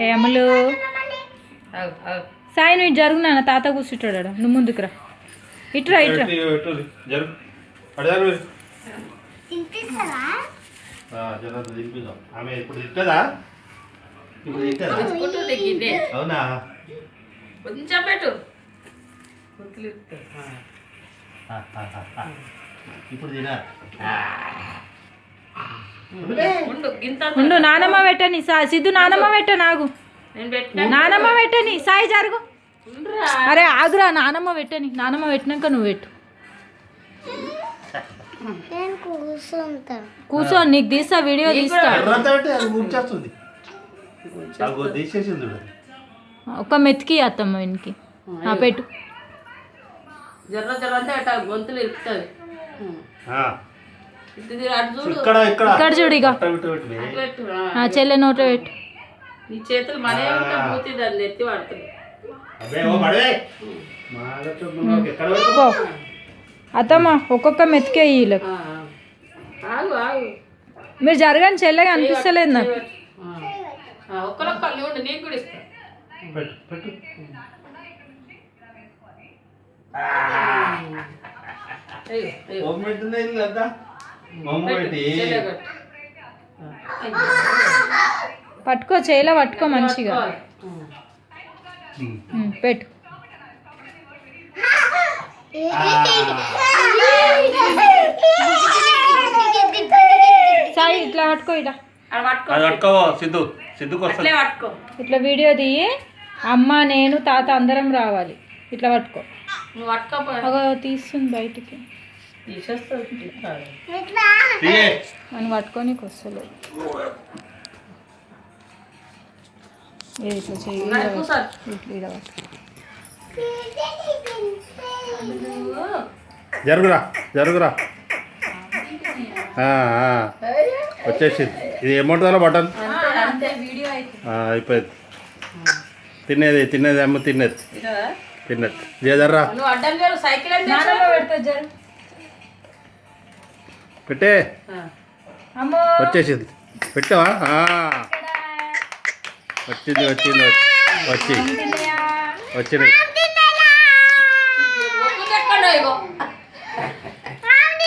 ఏమలు సాయి నువ్వు జరుగు నాన్న తాత కూర్చుంటాడు నువ్వు ముందుకు రా ఇట్రా ఇట్రా అవునా కొంచెం పెట్టు ఇప్పుడు తినా ఉండు నానమ్మ పెట్టని సిద్ధు నానమ్మ పెట్ట నాకు నానమ్మ పెట్టని సాయి జరుగు అరే ఆగురా నానమ్మ పెట్టని నానమ్మ పెట్టినాక నువ్వు పెట్టు కూర్చో నీకు తీస్తా వీడియో తీస్తా ఒక మెతికి అత్తమ్మ వీనికి పెట్టు జర్ర జర్ర అంటే గొంతులు ఇరుకుతుంది ఇక్కడ చూడు ఇక చెల్లె నోట పెట్టు నీ చేతులు మనే పూర్తి దాన్ని ఎత్తి పడుతుంది అత్తమ్మ ఒక్కొక్క మెతికే వీళ్ళకి ఆగు ఆగు మీరు జరగని చెల్లెగా అనిపిస్తలేదు నాకు ఒక్కరొక్కరు ఉండి నీకు కూడా ఇస్తా పట్టుకో చేయిలో పట్టుకో మంచిగా పెట్టు సాయి ఇట్లా పట్టుకో ఇట్లా వీడియో తీయి అమ్మ నేను తాత అందరం రావాలి ఇట్లా పట్టుకో తీస్తుంది బయటికి మనం పట్టుకోనికి వస్తలేదు ఇట్లా చేయి ఇట్లా జరుగురా జరుగురా వచ్చేసి ఇది ఏమంటుందో బటన్ అయిపోయింది తినేది తినేది అమ్మ తినేది తిన్నది జర్రా పెట్టే వచ్చేసింది పెట్టావా వచ్చింది వచ్చింది వచ్చి వచ్చినాయి